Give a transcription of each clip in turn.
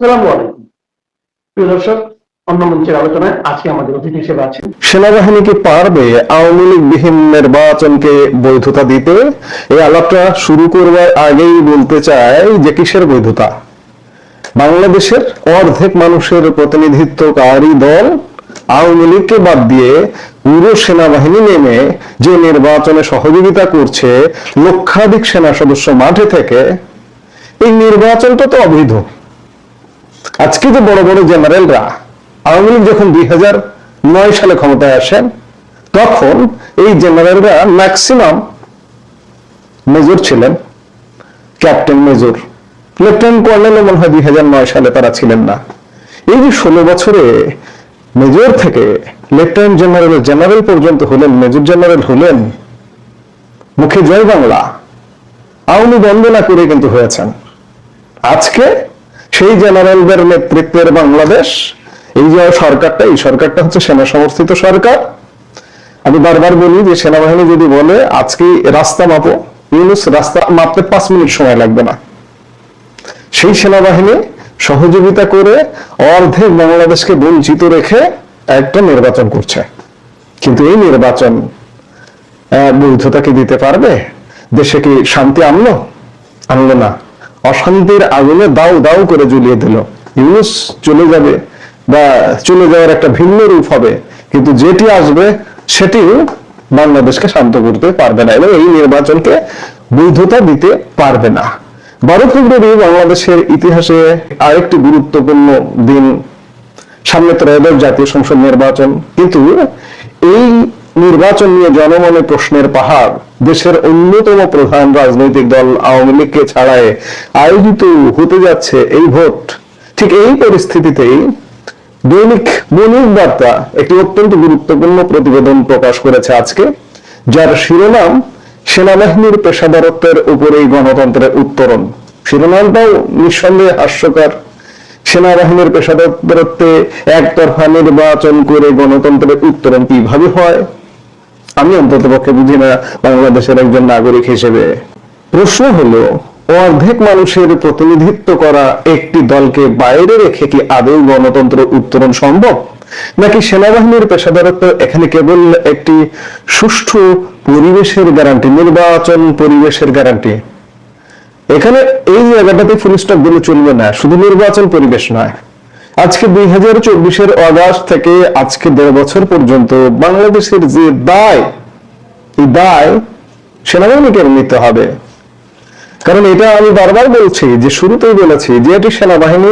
আসসালামু আলাইকুম প্রিয় দর্শক, অন্য মঞ্চের আলোচনায় আজকে আমাদের অতিথি হিসেবে আছেন। সেনাবাহিনী কি পারবে আওয়ামী লীগবিহীন নির্বাচনকে বৈধতা দিতে? এই আলাপটা শুরু করবার আগেই বলতে চাই যে কিসের বৈধতা? বাংলাদেশের অর্ধেক মানুষের প্রতিনিধিত্বকারী দল আওয়ামী লীগকে বাদ দিয়ে পুরো সেনাবাহিনী নেমে যে নির্বাচনে সহযোগিতা করছে, লক্ষাধিক সেনা সদস্য মাঠে থেকে, এই নির্বাচনটা তো অবৈধ। আজকে যে বড় বড় জেনারেলরা, আওয়ামী লীগ যখন 2009 সালে ক্ষমতায় আসেন, তখন এই জেনারেলরা ম্যাক্সিমাম মেজর ছিলেন, ক্যাপ্টেন মেজর, লেফটেন্যান্ট কর্নেলও মনে হয় 2009 সালে তারা ছিলেন না। এই যে 16 বছরে মেজর থেকে লেফটেন্যান্ট জেনারেল, জেনারেল পর্যন্ত হলেন, মেজর জেনারেল হলেন, মুখে জয় বাংলা, আওয়ামী বন্দনা করে কিন্তু হয়েছেন। আজকে সেই জেনারেলদের নেতৃত্বের বাংলাদেশ, এই যে সরকারটা, এই সরকারটা হচ্ছে সেনা সমর্থিত সরকার। আমি বারবার বলি যে সেনাবাহিনী যদি বলে আজকে রাস্তা মাপো, ইউনুস রাস্তা মাপতে 5 মিনিট সময় লাগবে না। সেই সেনাবাহিনী সহযোগিতা করে অর্ধেক বাংলাদেশকে বঞ্চিত রেখে একটা নির্বাচন করছে। কিন্তু এই নির্বাচন বৈধতা কি দিতে পারবে? দেশে কি শান্তি আনলো? আনলো না। অশান্তির আগুনে দাউ দাউ করে জ্বলিয়ে দিল। ইউনুস চলে যাবে বা চলে যাওয়ার একটা ভিন্ন রূপ হবে, কিন্তু যেটি আসবে সেটি বাংলাদেশকে শান্ত করতে পারবে না এবং এই নির্বাচনকে বৈধতা দিতে পারবে না। 12 ফেব্রুয়ারি বাংলাদেশের ইতিহাসে আরেকটি গুরুত্বপূর্ণ দিন। সামনে ত্রয়োদশ জাতীয় সংসদ নির্বাচন, কিন্তু এই নির্বাচন নিয়ে জনমনে প্রশ্নের পাহাড়। দেশের অন্যতম প্রধান রাজনৈতিক দল আওয়ামী লীগকে ছাড়াই আয়োজিত হতে যাচ্ছে এই ভোট। ঠিক এই পরিস্থিতিতেই দৈনিক মনির বার্তা একটি অত্যন্ত গুরুত্বপূর্ণ প্রতিবেদন প্রকাশ করেছে আজকে, যার শিরোনাম সেনাবাহিনীর পেশাদারত্বের উপরেই গণতন্ত্রের উত্তরণ। শিরোনামটাও নিঃসন্দেহে হাস্যকর। সেনাবাহিনীর পেশাদারত্বে একতরফা নির্বাচন করে গণতন্ত্রের উত্তরণ কিভাবে হয়? আমি অন্ততপক্ষে বুঝি না বাংলাদেশের একজন নাগরিক হিসেবে। প্রশ্ন হলো, অর্ধেক মানুষের প্রতিনিধিত্ব করা একটি দলকে বাইরে রেখে কি আদৌ গণতন্ত্র উত্তরণ সম্ভব? নাকি সেনাবাহিনীর পেশাদারত্ব এখানে কেবল একটি সুষ্ঠু পরিবেশের গ্যারান্টি, নির্বাচন পরিবেশের গ্যারান্টি? এখানে এই জায়গাটাতে ফুল স্টপ দিলে চলবে না। শুধু নির্বাচন পরিবেশ নয়, আজকে 2024 অগাস্ট থেকে আজকে 1.5 বছর পর্যন্ত বাংলাদেশের যে দায়, এই দায় সেনাবাহিনীকে নিতে হবে। কারণ এটা আমি বারবার বলছি, যে শুরুতেই বলেছি যে এটি সেনাবাহিনী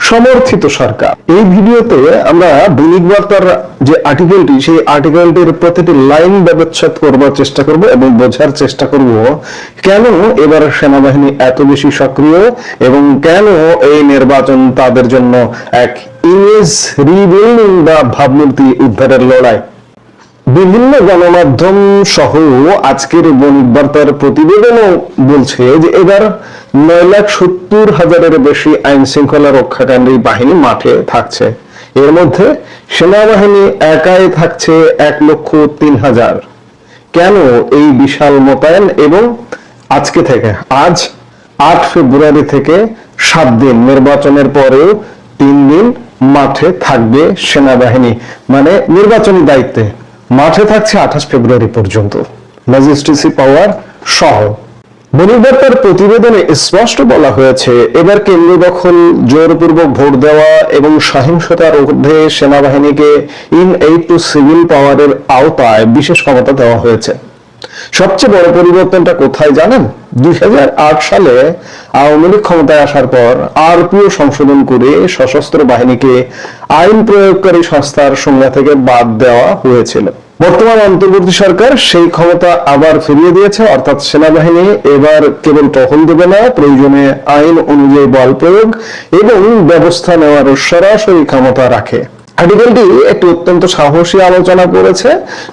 সমর্থিত সরকার। এই ভিডিওতে আমরা দৈনিক বার্তার যে আর্টিকেলটি, সেই আর্টিকেলটির প্রতিটি লাইন ব্যবচ্ছেদ করবার চেষ্টা করব এবং বোঝার চেষ্টা করব কেন এবার সেনাবাহিনী এত বেশি সক্রিয় এবং কেন এই নির্বাচন তাদের জন্য এক ইমেজ রিবিল্ডিং বা ভাবমূর্তি উদ্ধারের লড়াই। বিভিন্ন গণমাধ্যম সহ আজকের দৈনিক বার্তার প্রতিবেদনও বলছে যে এবার 9,70,000-এর বেশি আইন শৃঙ্খলা রক্ষাকারী বাহিনী মাঠে থাকছে। এর মধ্যে সেনাবাহিনী একাই থাকছে 1,03,000। কেন এই বিশাল মোতায়েন? এবং আজকে থেকে, আজ 8 ফেব্রুয়ারি থেকে 7 দিন, নির্বাচনের পরেও 3 দিন মাঠে থাকবে সেনাবাহিনী, মানে নির্বাচনী দায়িত্বে মাঠে থাকছে 28 ফেব্রুয়ারি পর্যন্ত, ম্যাজিস্ট্রেসি পাওয়ার সহ। দৈনিক বার্তার প্রতিবেদনে স্পষ্ট বলা হয়েছে, এবার কেন্দ্র দখল, জোরপূর্বক ভোট দেওয়া এবং সহিংসতা রোধে সেনাবাহিনীকে ইনএইড টু সিভিল পাওয়ারের আওতায় বিশেষ ক্ষমতা দেওয়া হয়েছে। সবচেয়ে বড় পরিবর্তনটা কোথায় জানেন? 2008 সালে আওয়ামী লীগ ক্ষমতায় আসার পর আরপিও সংশোধন করে সশস্ত্র বাহিনীকে আইন প্রয়োগকারী সংস্থার সংজ্ঞা থেকে বাদ দেওয়া হয়েছিল। বর্তমান অন্তর্বর্তী সরকার সেই ক্ষমতা আবার ফিরিয়ে দিয়েছে, অর্থাৎ সেনাবাহিনী এবার কেবল টহল দেবে না, প্রয়োজনে আইন অনুযায়ী বল প্রয়োগ এবং ব্যবস্থা নেওয়ার সরাসরি ক্ষমতা রাখে। আর্টিকেলটি একটি অত্যন্ত সাহসী আলোচনা করেছে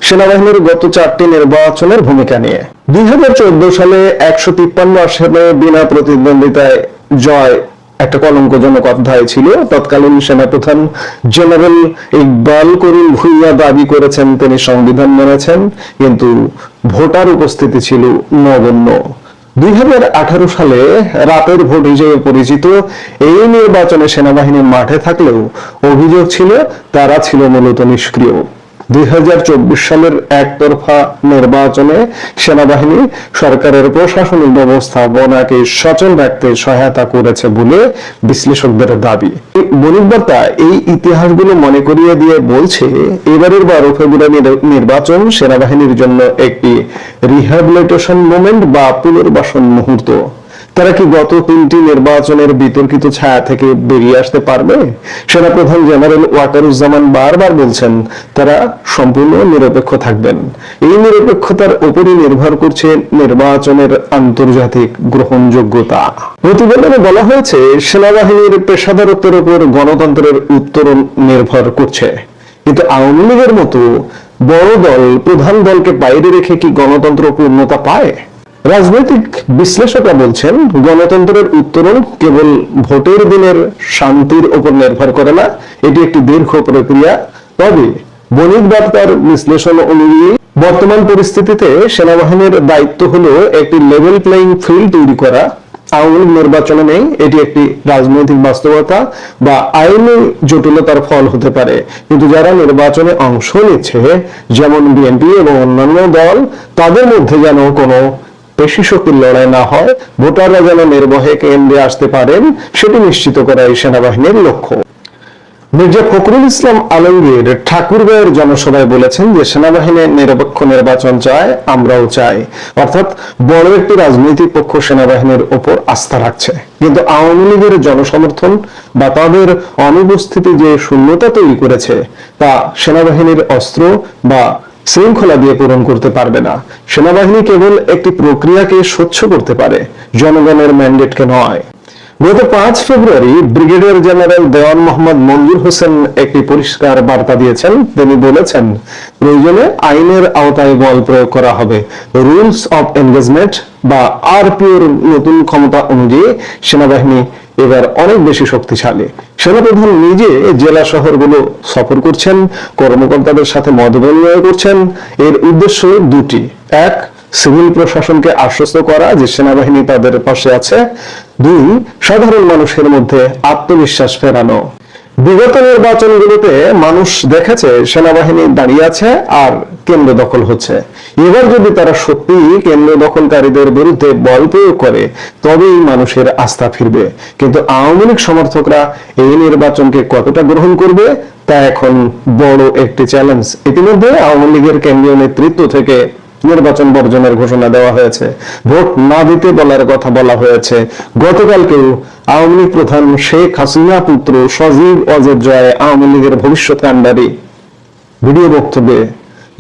সেনাবাহিনীর গত 4টি নির্বাচনের ভূমিকা নিয়ে। 2014 সালে 153 আসনে বিনা প্রতিদ্বন্দ্বিতায় জয় একটা কলঙ্কজনক অধ্যায় ছিল। তৎকালীন সেনাপ্রধান জেনারেল ইকবাল করিম ভুইয়া দাবি করেছেন তিনি সংবিধান মেনেছেন, কিন্তু ভোটার উপস্থিতি ছিল নগণ্য। 2018 সালে রাতের ভোট হিসেবে পরিচিত এই নির্বাচনে সেনাবাহিনী মাঠে থাকলেও অভিযোগ ছিল তারা ছিল মূলত নিষ্ক্রিয়। 2024 সালের একতরফা নির্বাচনে সেনাবাহিনী সরকারের প্রশাসনিক ব্যবস্থাপনাকে সচল রাখতে সহায়তা করেছে বলে বিশ্লেষকদের দাবি। বণিক বার্তা এই ইতিহাসগুলো মনে করিয়ে দিয়ে বলছে, এবারের 12 ফেব্রুয়ারি নির্বাচন সেনাবাহিনীর জন্য একটি রিহ্যাবিলিটেশন মোমেন্ট বা পুনর্বাসন মুহূর্ত। তারা কি গত 3টি নির্বাচনের বিতর্কিত ছায়া থেকে বেরিয়ে আসতে পারবে? সেনাপ্রধান জেনারেল ওয়াকারুজ্জামান বারবার বলছেন তারা সম্পূর্ণ নিরপেক্ষ থাকবেন। এই নিরপেক্ষতার উপরই নির্ভর করছে নির্বাচনের আন্তর্জাতিক গ্রহণযোগ্যতা। প্রতিবেদনে বলা হয়েছে সেনাবাহিনীর পেশাদারত্বের উপর গণতন্ত্রের উত্তরণ নির্ভর করছে। কিন্তু আওয়ামী লীগের মতো বড় দল প্রধান দলকে বাইরে রেখে কি গণতন্ত্র পূর্ণতা পায়? রাজনৈতিক বিশ্লেষকরা বলছেন গণতন্ত্রের উত্তরণ কেবল ভোটের দিনের শান্তির উপর নির্ভর করে না, এটি একটি দীর্ঘ প্রক্রিয়া। তবে বণিক বার্তার বিশ্লেষণ অনুযায়ী বর্তমান পরিস্থিতিতে সেনাবাহিনীর দায়িত্ব হলো একটি লেভেল প্লেইং ফিল্ড তৈরি করা। আওয়ামী লীগ নির্বাচনে নেই, এটি একটি রাজনৈতিক বাস্তবতা বা আইনি জটিলতার ফল হতে পারে। কিন্তু যারা নির্বাচনে অংশ নিচ্ছে, যেমন বিএনপি এবং অন্যান্য দল, তাদের মধ্যে যেন কোনো পেশি শক্তির লড়াই না হয়, ভোটাররা যেন নির্ভয়ে কেন্দ্রে আসতে পারেন, সেটি নিশ্চিত করাই সেনাবাহিনীর লক্ষ্য। মির্জা ফখরুল ইসলাম আলমগীর ঠাকুরগাঁওয়ের জনসভায় বলেছেন যে সেনাবাহিনী নিরপেক্ষ নির্বাচন চায়, আমরাও চাই। অর্থাৎ বড় একটি রাজনৈতিক পক্ষ সেনাবাহিনীর উপর আস্থা রাখছে। কিন্তু আওয়ামী লীগের জনসমর্থন বা তাদের অনুপস্থিতি যে শূন্যতা তৈরি করেছে, তা সেনাবাহিনীর অস্ত্র বা শৃঙ্খলা দিয়ে পূরণ করতে পারবে না। সেনাবাহিনী কেবল একটি প্রক্রিয়াকে স্বচ্ছ করতে পারে, জনগণের ম্যান্ডেটকে নয়। গত 5 ফেব্রুয়ারি ব্রিগেডিয়ার জেনারেল দেওয়ান মোহাম্মদ মঞ্জুর হোসেন একটি পরিষ্কার বার্তা দিয়েছেন। তিনি বলেছেন, প্রয়োজনে আইনের আওতায় বল প্রয়োগ করা হবে। রুলস অফ এনগেজমেন্ট বা আরপিওর নতুন ক্ষমতা অনুযায়ী সেনাবাহিনী এবার অনেক বেশি শক্তিশালী। সেনাপ্রধান নিজে জেলা শহরগুলো সফর করছেন, কর্মকর্তাদের সাথে মত বিনিময় করছেন। এর উদ্দেশ্য দুটি: এক, সিভিল প্রশাসনকে আশ্বস্ত করা যে সেনাবাহিনী তাদের পাশে আছে; 2, সাধারণ মানুষের মধ্যে আত্মবিশ্বাস ফেরানো। বিগত নির্বাচনগুলোতে মানুষ দেখেছে সেনাবাহিনী দাঁড়িয়ে আছে আর কেন্দ্র দখল হচ্ছে। এবার যদি তারা সত্যি কেন্দ্র দখলকারীদের বিরুদ্ধে বল প্রয়োগ করে, তবেই মানুষের আস্থা ফিরবে। কিন্তু আওয়ামী লীগ সমর্থকরা এই নির্বাচনকে কতটা গ্রহণ করবে, তা এখন বড় একটি চ্যালেঞ্জ। ইতিমধ্যে আওয়ামী লীগের কেন্দ্রীয় নেতৃত্ব থেকে নির্বাচন বর্জনের ঘোষণা দেওয়া হয়েছে, ভোট না দিতে বলার কথা বলা হয়েছে। গতকালকেও আওয়ামী লীগ প্রধান শেখ হাসিনা পুত্র সজীব অজের জয় আওয়ামী লীগের ভবিষ্যৎ কাণ্ডারি ভিডিও বক্তব্যে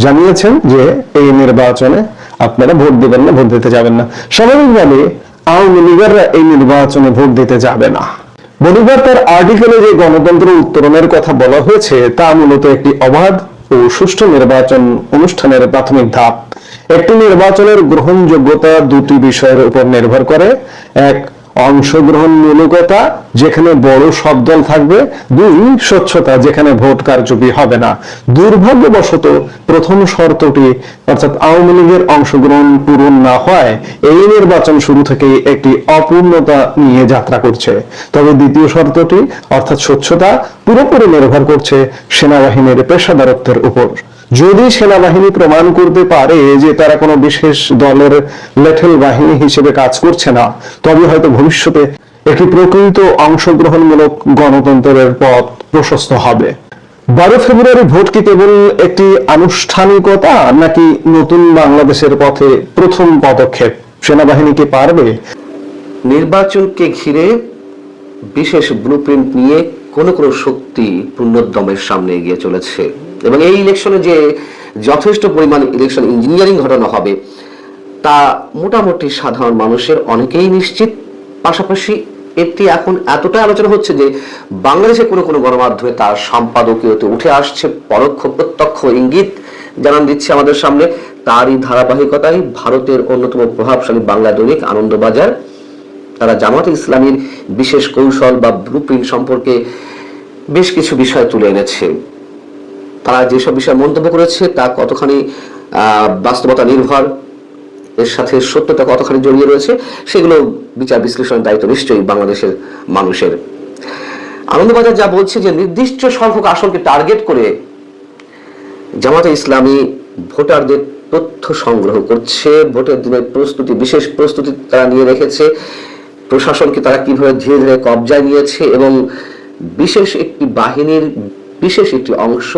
জানিয়েছেন যে এই নির্বাচনে আপনারা ভোট দিবেন না, ভোট দিতে যাবেন না। স্বাভাবিকভাবে আওয়ামী লীগেররা এই নির্বাচনে ভোট দিতে যাবে না। বণিক তার আর্টিকেলে যে গণতন্ত্র উত্তরণের কথা বলা হয়েছে, তা মূলত একটি অবাধ ও সুষ্ঠু নির্বাচন অনুষ্ঠানের প্রাথমিক ধাপ। একটি নির্বাচনের গ্রহণযোগ্যতা দুটি বিষয়ের উপর নির্ভর করে: এক, অংশগ্রহণমূলকতা, যেখানে বড় সব দল থাকবে; 2, স্বচ্ছতা, যেখানে ভোট কারচুপি হবে না। দুর্ভাগ্যবশত প্রথম শর্তটি অর্থাৎ আওয়ামী লীগের অংশগ্রহণ পূরণ না হয় এই নির্বাচন শুরু থেকেই একটি অপূর্ণতা নিয়ে যাত্রা করছে। তবে দ্বিতীয় শর্তটি অর্থাৎ স্বচ্ছতা পুরোপুরি নির্ভর করছে সেনাবাহিনীর পেশাদারত্বের উপর। যদি সেনাবাহিনী প্রমাণ করতে পারে যে তারা কোনো বিশেষ দলের লেঠেল বাহিনী হিসেবে কাজ করছে না, তবে হয়তো ভবিষ্যতে একটি প্রকৃত অংশগ্রহণমূলক গণতন্ত্রের পথ প্রশস্ত হবে। 12 ফেব্রুয়ারি ভোট কি কেবল একটি আনুষ্ঠানিকতা, নাকি নতুন বাংলাদেশের পথে প্রথম পদক্ষেপ? সেনাবাহিনী কি পারবে? নির্বাচনকে ঘিরে বিশেষ ব্লুপ্রিন্ট নিয়ে কোন কোন শক্তি পূর্ণোদ্যমের সামনে এগিয়ে চলেছে এবং এই ইলেকশনে যে যথেষ্ট পরিমাণ ইলেকশন ইঞ্জিনিয়ারিং ঘটানো হবে, তা মোটামুটি সাধারণ মানুষের অনেকেই নিশ্চিত। পাশাপাশি এটি এখন এতটা আলোচনা হচ্ছে যে বাংলাদেশে কোনো কোনো গণমাধ্যমে তার সম্পাদকীয়তে উঠে আসছে, পরোক্ষ প্রত্যক্ষ ইঙ্গিত জানান দিচ্ছে আমাদের সামনে। তারই ধারাবাহিকতায় ভারতের অন্যতম প্রভাবশালী বাংলা দৈনিক আনন্দবাজার, তারা জামাতে ইসলামীর বিশেষ কৌশল বা ব্লুপ্রিন্ট সম্পর্কে বেশ কিছু বিষয় তুলে এনেছে। তারা যেসব বিষয় মন্তব্য করেছে তা কতখানি বাস্তবতা নির্ভর এর সাথে সত্যতা কতখানি জড়িয়ে রয়েছে সেগুলো বিচার বিশ্লেষণের দায়িত্ব নিশ্চয়ই বাংলাদেশের মানুষের। আনন্দবাজার যা বলছে যে নির্দিষ্ট সংখ্যক আসনকে টার্গেট করে জামাতে ইসলামী ভোটারদের তথ্য সংগ্রহ করছে, ভোটের দিনের প্রস্তুতি, বিশেষ প্রস্তুতি তারা নিয়ে রেখেছে, প্রশাসনকে তারা কিভাবে ধীরে ধীরে কবজায় নিয়েছে এবং বিশেষ একটি বাহিনীর বিশেষ একটি অংশ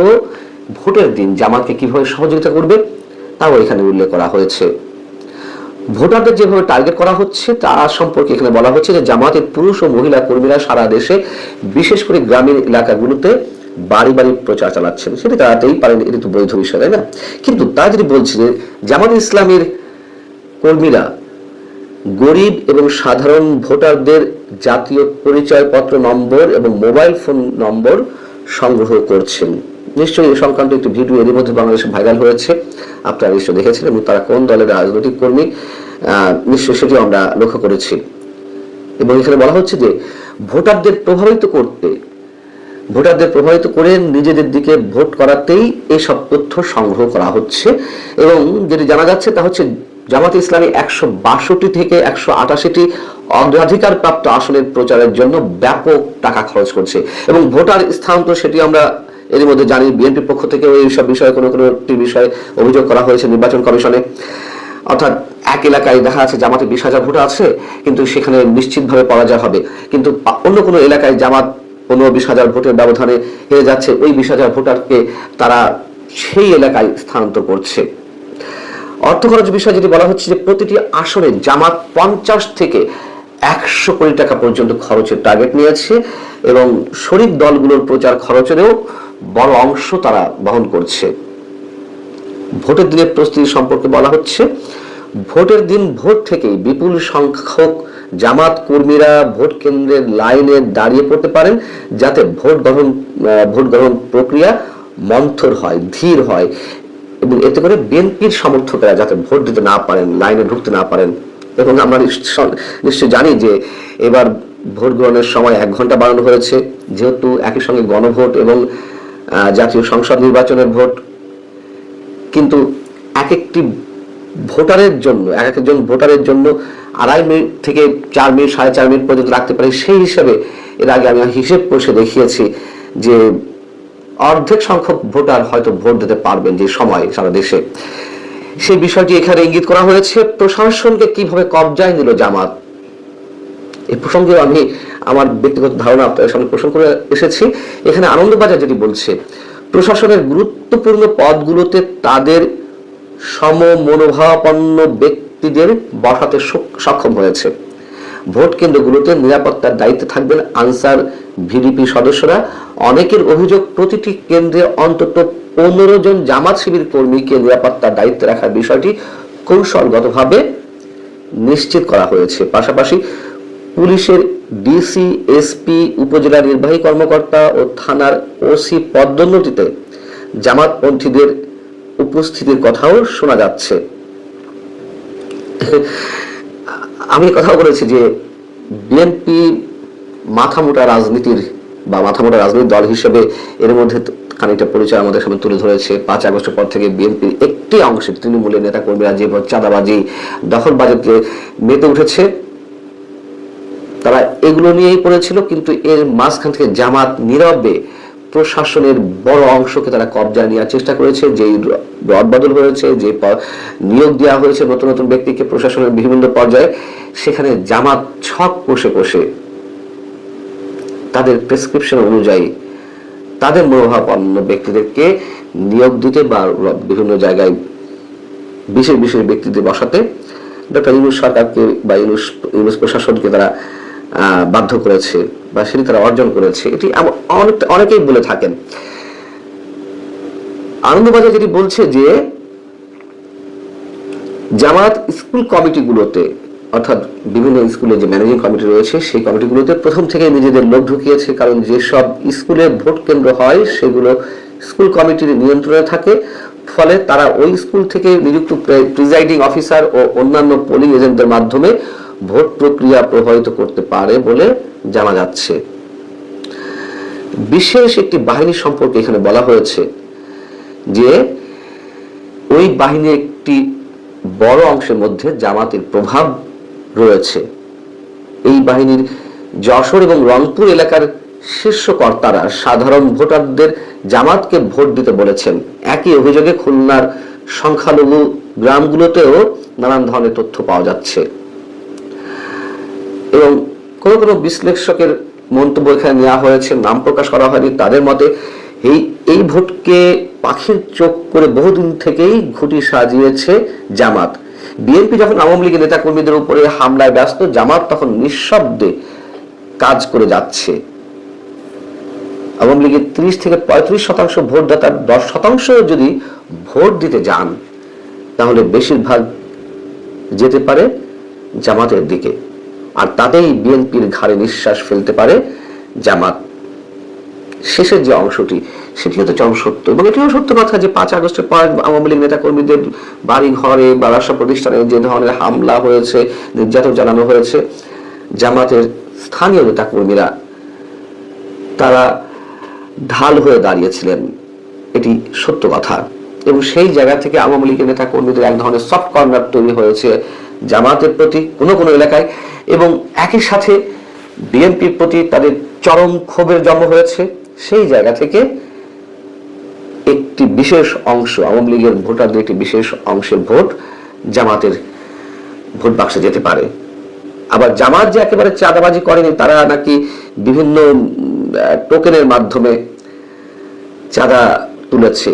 ভোটের দিন জামাতকে কিভাবে সহযোগিতা করবে তাও এখানে উল্লেখ করা হয়েছে। ভোটারদের যেভাবে টার্গেট করা হচ্ছে তা সম্পর্কে এখানে বলা হচ্ছে যে জামাতের পুরুষ ও মহিলা কর্মীরা সারা দেশে বিশেষ করে গ্রামীণ এলাকাগুলোতে বাড়ি বাড়ি প্রচার চালাচ্ছেন। সেটা তাড়াতেই পারেন, এটি তো বৈধ বিষয়, তাই না? কিন্তু তারা যদি বলছে যে জামাত ইসলামের কর্মীরা গরিব এবং সাধারণ ভোটারদের জাতীয় পরিচয়পত্র নম্বর এবং মোবাইল ফোন নম্বর সংগ্রহ করছেন, নিশ্চয়ই এই সংক্রান্ত একটি ভিডিও এর মধ্যে বাংলাদেশে ভাইরাল হয়েছে, আপনারা নিশ্চয়ই দেখেছেন, এবং তারা কোন দলের রাজনৈতিক কর্মী নিশ্চয়ই সেটিও আমরা লক্ষ্য করেছি। এবং এখানে বলা হচ্ছে যে ভোটারদের প্রভাবিত করে নিজেদের দিকে ভোট করাতেই এইসব তথ্য সংগ্রহ করা হচ্ছে। এবং যেটি জানা যাচ্ছে তা হচ্ছে জামাতে ইসলামী 162 থেকে 188টি অগ্রাধিকার প্রাপ্ত আসনের প্রচারের জন্য ব্যাপক টাকা খরচ করছে। এবং ভোটার স্থানান্তর সেটি আমরা এর মধ্যে জানি, বিএনপির পক্ষ থেকে এইসব বিষয়ে কোনো বিষয়ে অভিযোগ করা হয়েছে নির্বাচন কমিশনে। অর্থাৎ এক এলাকায় দেখা যাচ্ছে জামাতে 20,000 ভোটার আছে, কিন্তু সেখানে নিশ্চিতভাবে পরাজয় হবে, কিন্তু অন্য কোনো এলাকায় জামাত 15-20,000 ভোটের ব্যবধানে হেরে যাচ্ছে, ওই 20,000 ভোটারকে তারা সেই এলাকায় স্থানান্তর করছে। অর্থ খরচ বিষয় যেটি বলা হচ্ছে যে প্রতিটি আসনে জামাত 50 থেকে 100 কোটি টাকা পর্যন্ত খরচের টার্গেট নিয়েছে এবং শরিক দলগুলোর প্রচার খরচেরও বড় অংশ তারা বহন করছে। ভোটের দিনের প্রস্তুতি সম্পর্কে বলা হচ্ছে ভোটের দিন ভোর থেকেই বিপুল সংখ্যক জামাত কর্মীরা ভোট কেন্দ্রের লাইনে দাঁড়িয়ে পড়তে পারেন, যাতে ভোট গ্রহণ প্রক্রিয়া মন্থর হয়, ধীর হয়, এবং এতে করে বিএনপির সমর্থকেরা যাতে ভোট দিতে না পারেন, লাইনে ঢুকতে না পারেন। এবং আমরা নিশ্চয় জানি যে এবার ভোট গ্রহণের সময় 1 ঘন্টা বাড়ানো হয়েছে, যেহেতু একই সঙ্গে গণভোট এবং জাতীয় সংসদ নির্বাচনের ভোট। কিন্তু একজন ভোটারের জন্য 2.5 মিনিট থেকে 4 মিনিট 4.5 মিনিট পর্যন্ত রাখতে পারে। সেই হিসাবে এর আগে আমি হিসেব কষে দেখিয়েছি যে অর্ধেক সংখ্যক ভোটার হয়তো ভোট দিতে পারবেন যে সময় সারা দেশে। সেই বিষয়টি এখানে ইঙ্গিত করা হয়েছে। প্রশাসনকে কিভাবে কবজায় নিল জামাত, এই প্রসঙ্গে আমি আমার ব্যক্তিগত ধারণা আপনাদের সামনে পোষণ করে এসেছি। এখানে আনন্দবাজার যেটি বলছে প্রশাসনের গুরুত্বপূর্ণ পদগুলোতে তাদের সমমনোভাবাপন্ন ব্যক্তিদের বসাতে সক্ষম হয়েছে। ভোট কেন্দ্রগুলোতে নিরাপত্তার দায়িত্বে থাকবেন আনসার ভিডিপি সদস্যরা। অনেকের অভিযোগ প্রতিটি কেন্দ্রে অন্তত 15 জন জামাত শিবির কর্মীকে নিরাপত্তার দায়িত্বে রাখার বিষয়টি কৌশলগতভাবে নিশ্চিত করা হয়েছে। পাশাপাশি পুলিশের ডিসি, এসপি, উপজেলা নির্বাহী কর্মকর্তা ও থানার ওসি পদোন্নতিতে জামাতপন্থীদের উপস্থিতির কথাও শোনা যাচ্ছে। আমি কথা বলেছি যে বিএনপি মাথামোটা রাজনীতির দল হিসেবে এর মধ্যে খানিকটা পরিচয় আমাদের সামনে তুলে ধরেছে। 5 আগস্টের পর থেকে বিএনপির একটি অংশের তৃণমূলের নেতা কর্মীরা যে চাঁদাবাজি, দখলবাজিতে মেতে উঠেছে, তারা এগুলো নিয়েই পড়েছিল। কিন্তু এর মাঝখান থেকে জামাত নীরবে প্রশাসনের বড় অংশকে তারা কবজায় নেওয়ার চেষ্টা করেছে। যে রদবদল হয়েছে, যে নিয়োগ দেওয়া হয়েছে নতুন নতুন ব্যক্তিকে প্রশাসনের বিভিন্ন পর্যায়ে, সেখানে জামাত ছক কষে তাদের প্রেসক্রিপশন অনুযায়ী তাদের মনোভাবাপন্ন ব্যক্তিদেরকে নিয়োগ দিতে বা বিভিন্ন জায়গায় বিশেষ বিশেষ ব্যক্তিদের বসাতে ডক্টর ইউনূস সরকারকে বা ইউনূস প্রশাসনকে তারা বাধ্য করেছে বা সেটি তারা অর্জন করেছে। এটি অনেকেই বলে থাকেন। আনন্দবাজার যেটি বলছে যে জামাত স্কুল কমিটিগুলোতে, অর্থাৎ বিভিন্ন স্কুলে যে ম্যানেজিং কমিটি রয়েছে সেই কমিটিগুলোতে প্রথম থেকে নিজেদের লোক ঢুকিয়েছে, কারণ যেসব স্কুলে ভোট কেন্দ্র হয় সেগুলো স্কুল কমিটির নিয়ন্ত্রণে থাকে। ফলে তারা ওই স্কুল থেকে নিযুক্ত প্রিজাইডিং অফিসার ও অন্যান্য পোলিং এজেন্টদের মাধ্যমে ভোট প্রক্রিয়া প্রভাবিত করতে পারে বলে জানা যাচ্ছে। বিশেষ একটি বাহিনী সম্পর্কে এখানে বলা হয়েছে যে ওই বাহিনীর একটি বড় অংশের মধ্যে জামাতের প্রভাব রয়েছে। এই বাহিনীর যশোর এবং রংপুর এলাকার শীর্ষ কর্তারা সাধারণ ভোটারদের জামাতকে ভোট দিতে বলেছেন। একই অভিযোগে খুলনার সংখ্যালঘু গ্রামগুলোতেও নানান ধরনের তথ্য পাওয়া যাচ্ছে এবং কোন কোন বিশ্লেষকের মন্তব্য এখানে নেওয়া হয়েছে, নাম প্রকাশ করা হয়নি। তাদের মতে এই ভোটকে পাখির চোখ করে বহুদিন থেকেই ঘুঁটি সাজিয়েছে জামাত। বিএনপি যখন আওয়ামী লীগের নেতা কর্মীদের উপরে হামলায় ব্যস্ত, জামাত তখন নিঃশব্দে কাজ করে যাচ্ছে। আওয়ামী লীগের 30 থেকে 35% ভোটদাতার 10% যদি ভোট দিতে যান, তাহলে বেশিরভাগ যেতে পারে জামাতের দিকে, আর তাতেই বিএনপির ঘাড়ে নিঃশ্বাস ফেলতে পারে জামাত। শেষের যে অংশটি, সেটি হচ্ছে চরম সত্য। এবং এটিও সত্য কথা যে 5 আগস্টের পর আওয়ামী লীগ নেতা কর্মীদের বাড়ি ঘরে বা ব্যবসা প্রতিষ্ঠানে যে ধরনের হামলা হয়েছে, নির্যাতন জানানো হয়েছে, জামাতের স্থানীয় নেতা কর্মীরা তারা ঢাল হয়ে দাঁড়িয়েছিলেন, এটি সত্য কথা। এবং সেই জায়গা থেকে আওয়ামী লীগের নেতা কর্মীদের এক ধরনের সফট কর্নার তৈরি হয়েছে জামাতের প্রতি কোন কোন এলাকায়, এবং একই সাথে বিএনপির প্রতি তাদের চরম ক্ষোভের জন্ম হয়েছে। সেই জায়গা থেকে একটি বিশেষ অংশ আওয়ামী লীগের ভোটারদের একটি বিশেষ অংশের ভোট জামাতের ভোট বাক্সে যেতে পারে। আবার জামাত যে একেবারে চাঁদাবাজি করেনি, তারা নাকি বিভিন্ন টোকেনের মাধ্যমে চাঁদা তুলেছে,